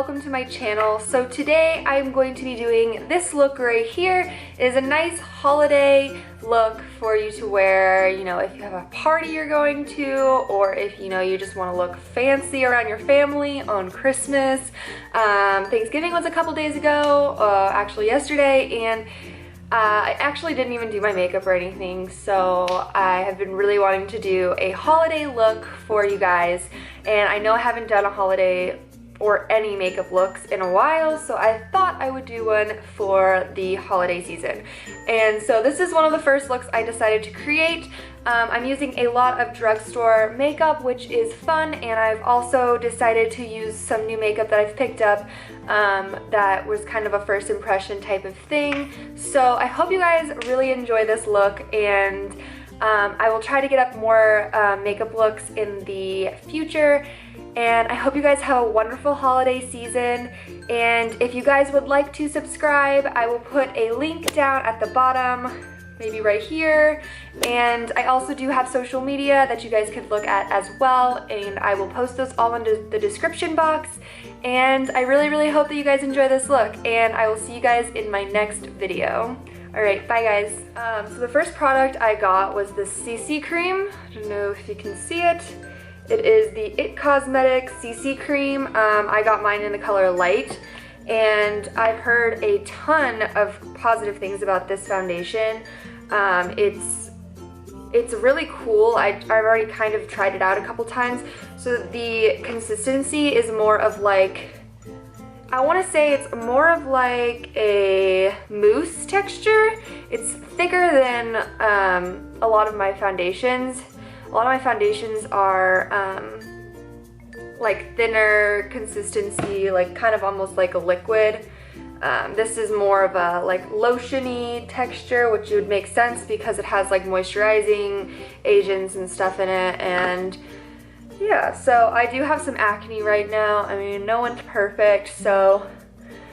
welcome to my channel. So today I'm going to be doing this look right here. It is a nice holiday look for you to wear, you know, if you have a party you're going to, or if you know you just want to look fancy around your family on Christmas. Thanksgiving was a couple days ago, actually yesterday, and I actually didn't even do my makeup or anything, so I have been really wanting to do a holiday look for you guys, and I know I haven't done a holiday or any makeup looks in a while, so I thought I would do one for the holiday season. And so this is one of the first looks I decided to create. I'm using a lot of drugstore makeup, which is fun, and I've also decided to use some new makeup that I've picked up that was kind of a first impression type of thing. So I hope you guys really enjoy this look, and I will try to get up more makeup looks in the future. And I hope you guys have a wonderful holiday season. And if you guys would like to subscribe, I will put a link down at the bottom, maybe right here. And I also do have social media that you guys could look at as well, and I will post those all in the description box. And I really hope that you guys enjoy this look, and I will see you guys in my next video. Alright, bye guys. So the first product I got was this CC cream. I don't know if you can see it. It is the It Cosmetics CC cream. I got mine in the color Light, and I've heard a ton of positive things about this foundation. It's really cool. I've already kind of tried it out a couple times. So the consistency is more of like, I want to say it's more of like a mousse texture. It's thicker than a lot of my foundations. A lot of my foundations are like thinner consistency, like kind of almost like a liquid. This is more of a like lotion-y texture, which would make sense because it has like moisturizing agents and stuff in it. And yeah, so I do have some acne right now. I mean, no one's perfect, so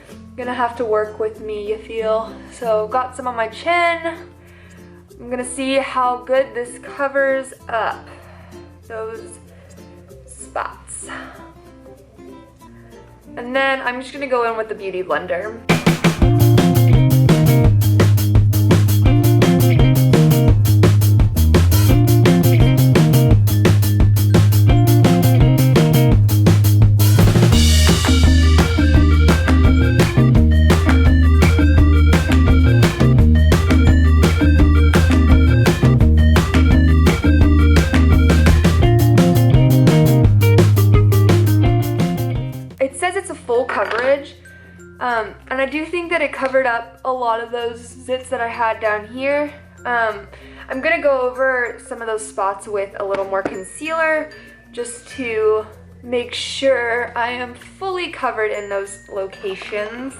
you're gonna have to work with me, you feel. So got some on my chin. I'm gonna see how good this covers up those spots. And then I'm just gonna go in with the Beauty Blender. Coverage, and I do think that it covered up a lot of those zits that I had down here. I'm gonna go over some of those spots with a little more concealer just to make sure I am fully covered in those locations.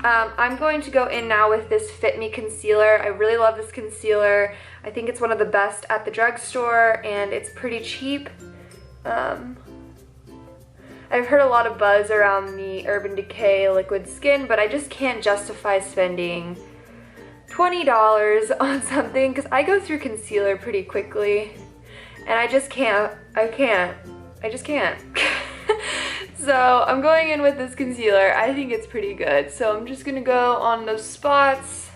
I'm going to go in now with this Fit Me concealer. I really love this concealer. I think it's one of the best at the drugstore, and it's pretty cheap. I've heard a lot of buzz around the Urban Decay Liquid Skin, but I just can't justify spending $20 on something because I go through concealer pretty quickly, and I just can't. I just can't. So I'm going in with this concealer. I think it's pretty good. So I'm just gonna go on those spots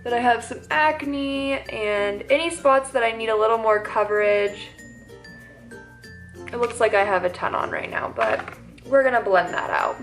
that I have some acne and any spots that I need a little more coverage. It looks like I have a ton on right now, but we're gonna blend that out.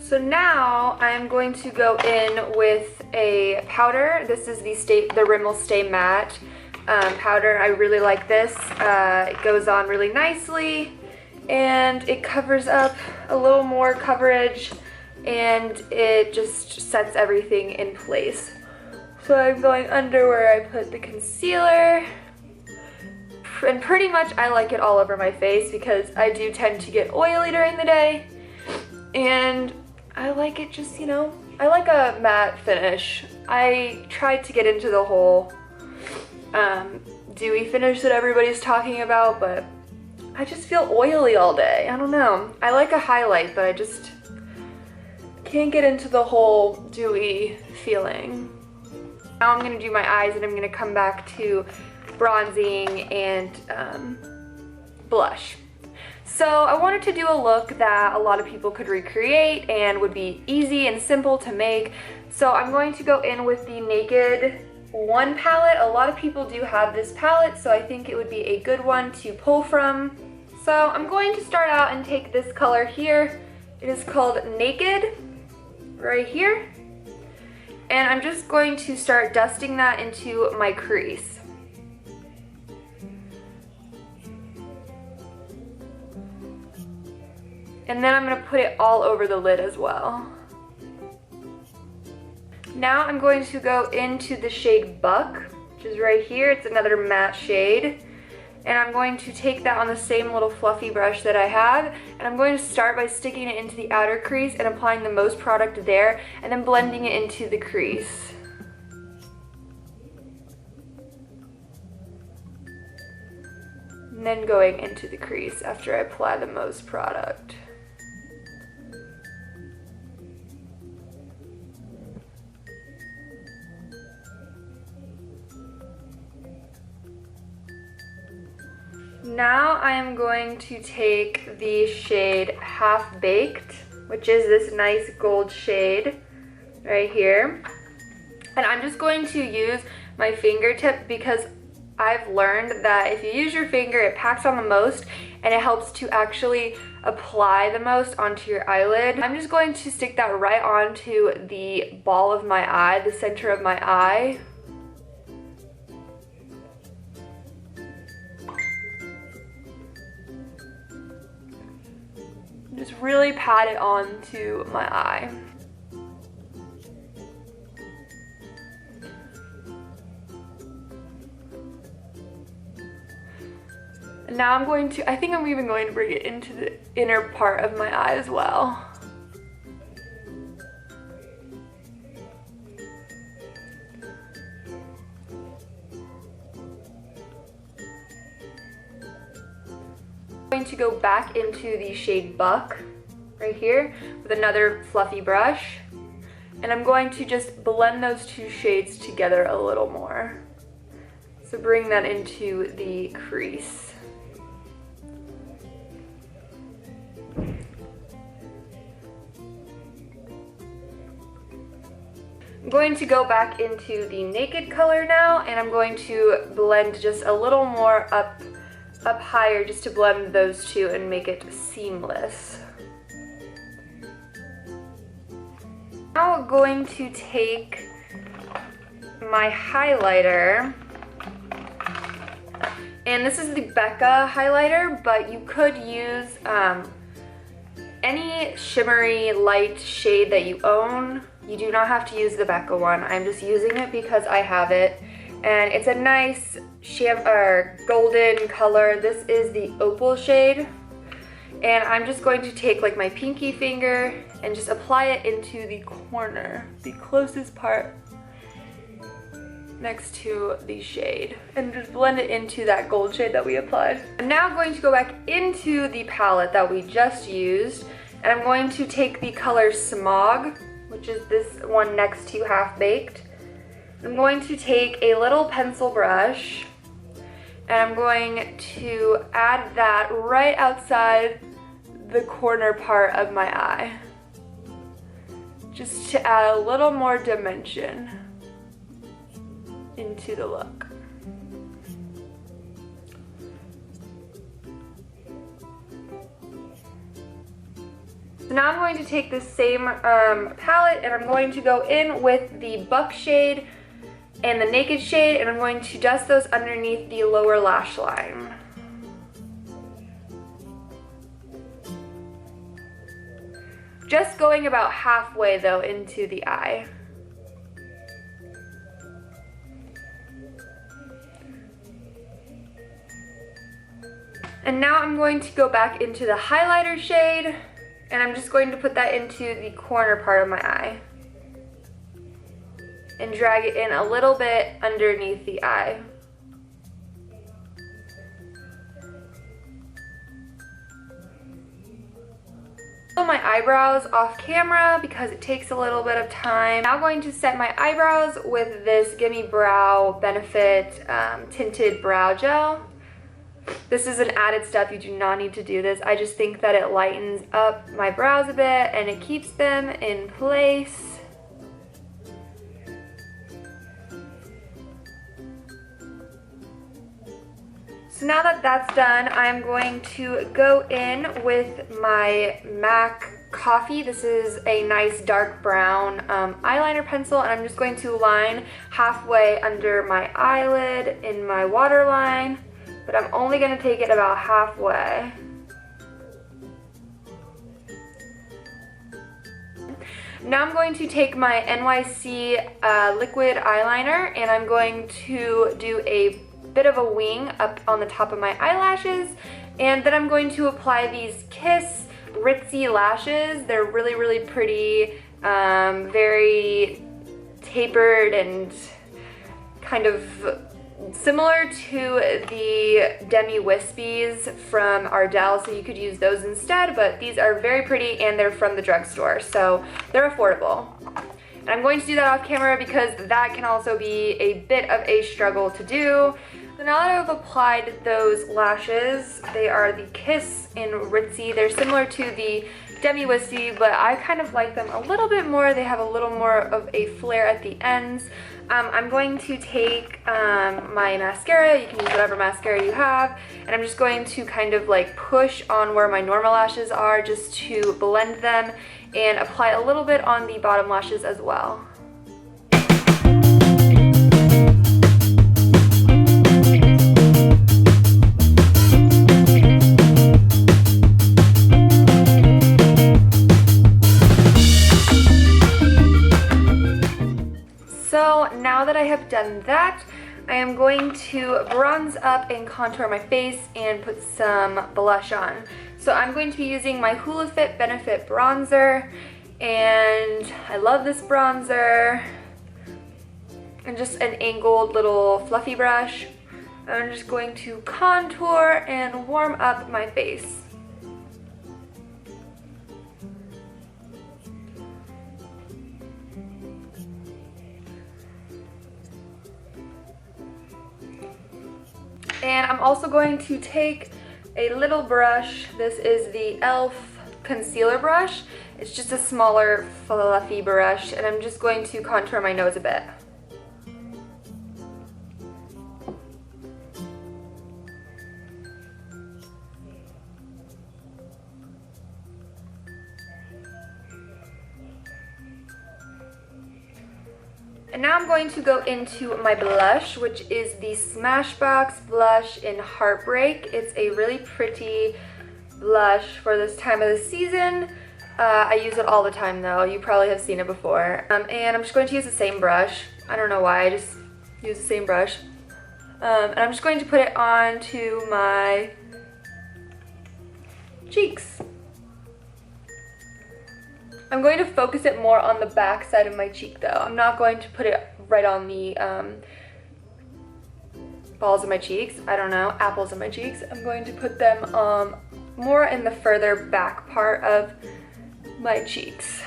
So now I'm going to go in with a powder. This is the Rimmel Stay Matte powder. I really like this. It goes on really nicely, and it covers up a little more coverage, and it just sets everything in place. So I'm going under where I put the concealer, and pretty much I like it all over my face because I do tend to get oily during the day, and I like it just, you know, I like a matte finish. I tried to get into the whole dewy finish that everybody's talking about, but I just feel oily all day. I don't know. I like a highlight, but I just can't get into the whole dewy feeling. Now I'm gonna do my eyes and I'm gonna come back to bronzing and blush. So I wanted to do a look that a lot of people could recreate and would be easy and simple to make. So I'm going to go in with the Naked 1 palette. A lot of people do have this palette, so I think it would be a good one to pull from. So I'm going to start out and take this color here. It is called Naked, right here. And I'm just going to start dusting that into my crease. And then I'm going to put it all over the lid as well. Now I'm going to go into the shade Buck, which is right here. It's another matte shade. And I'm going to take that on the same little fluffy brush that I have, and I'm going to start by sticking it into the outer crease and applying the most product there, and then blending it into the crease. And then going into the crease after I apply the most product. Now I am going to take the shade Half Baked, which is this nice gold shade right here. And I'm just going to use my fingertip because I've learned that if you use your finger, it packs on the most and it helps to actually apply the most onto your eyelid. I'm just going to stick that right onto the ball of my eye, the center of my eye. Just really pat it onto my eye. And now I'm going to, I think I'm even going to bring it into the inner part of my eye as well. I'm going to go back into the shade Buck right here with another fluffy brush, and I'm going to just blend those two shades together a little more. So bring that into the crease. I'm going to go back into the Naked color now, and I'm going to blend just a little more up higher just to blend those two and make it seamless. Now I'm going to take my highlighter, and this is the BECCA highlighter, but you could use any shimmery light shade that you own. You do not have to use the BECCA one. I'm just using it because I have it. And it's a nice golden color. This is the Opal shade. And I'm just going to take like my pinky finger and just apply it into the corner, the closest part next to the shade, and just blend it into that gold shade that we applied. I'm now going to go back into the palette that we just used, and I'm going to take the color Smog, which is this one next to Half Baked. I'm going to take a little pencil brush, and I'm going to add that right outside the corner part of my eye, just to add a little more dimension into the look. So now I'm going to take this same palette, and I'm going to go in with the Buck shade and the Naked shade, and I'm going to dust those underneath the lower lash line. Just going about halfway though into the eye. And now I'm going to go back into the highlighter shade, and I'm just going to put that into the corner part of my eye and drag it in a little bit underneath the eye. My eyebrows off camera because it takes a little bit of time. Now going to set my eyebrows with this Gimme Brow Benefit tinted brow gel. This is an added step. You do not need to do this. I just think that it lightens up my brows a bit and it keeps them in place. So now that that's done, I'm going to go in with my MAC Coffee. This is a nice dark brown eyeliner pencil, and I'm just going to line halfway under my eyelid in my waterline, but I'm only going to take it about halfway. Now I'm going to take my NYC liquid eyeliner, and I'm going to do a bit of a wing up on the top of my eyelashes, and then I'm going to apply these Kiss Ritzy lashes. They're really, really pretty, very tapered and kind of similar to the Demi Wispies from Ardell, so you could use those instead, but these are very pretty and they're from the drugstore, so they're affordable. And I'm going to do that off camera because that can also be a bit of a struggle to do. So now that I've applied those lashes, they are the Kiss in Ritzy. They're similar to the Demi Wispy, but I kind of like them a little bit more. They have a little more of a flare at the ends. I'm going to take my mascara. You can use whatever mascara you have, and I'm just going to kind of like push on where my normal lashes are just to blend them and apply a little bit on the bottom lashes as well. So now that I have done that, I am going to bronze up and contour my face and put some blush on. So I'm going to be using my Hoola Fit Benefit bronzer, and I love this bronzer, and just an angled little fluffy brush. I'm just going to contour and warm up my face. And I'm also going to take a little brush. This is the e.l.f. concealer brush. It's just a smaller, fluffy brush, and I'm just going to contour my nose a bit. And now I'm going to go into my blush, which is the Smashbox blush in Heartbreak. It's a really pretty blush for this time of the season. I use it all the time though. You probably have seen it before. And I'm just going to use the same brush. I don't know why, I just use the same brush. And I'm just going to put it onto my cheeks. I'm going to focus it more on the back side of my cheek though. I'm not going to put it right on the balls of my cheeks. I don't know, apples of my cheeks. I'm going to put them more in the further back part of my cheeks.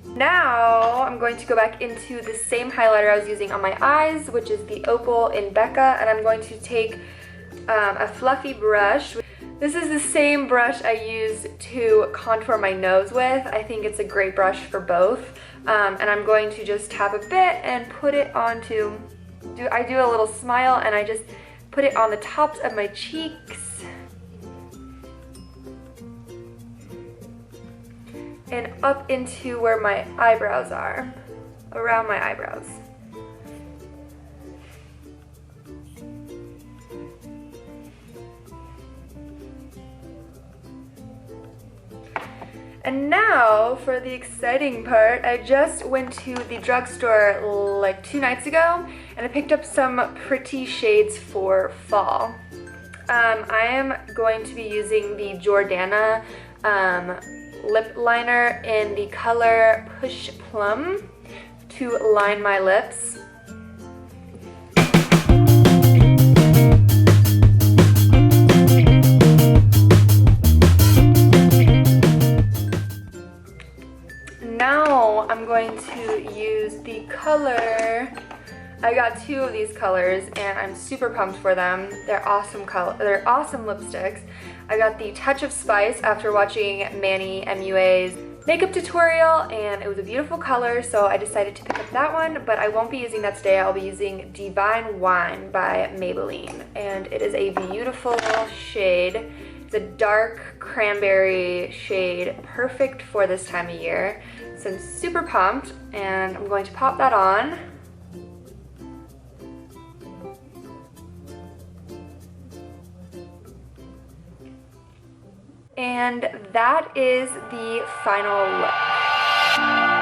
Now I'm going to go back into the same highlighter I was using on my eyes, which is the Opal in BECCA, and I'm going to take a fluffy brush. This is the same brush I use to contour my nose with. I think it's a great brush for both. And I'm going to just tap a bit and put it onto, I do a little smile and I just put it on the tops of my cheeks. And up into where my eyebrows are, around my eyebrows. And now for the exciting part. I just went to the drugstore like 2 nights ago and I picked up some pretty shades for fall. I am going to be using the Jordana lip liner in the color Push Plum to line my lips. Now I'm going to use the color. I got 2 of these colors and I'm super pumped for them. They're awesome they're awesome lipsticks. I got the Touch of Spice after watching Manny MUA's makeup tutorial, and it was a beautiful color, so I decided to pick up that one, but I won't be using that today. I'll be using Divine Wine by Maybelline, and it is a beautiful shade. It's a dark cranberry shade, perfect for this time of year. So I'm super pumped, and I'm going to pop that on. And that is the final look.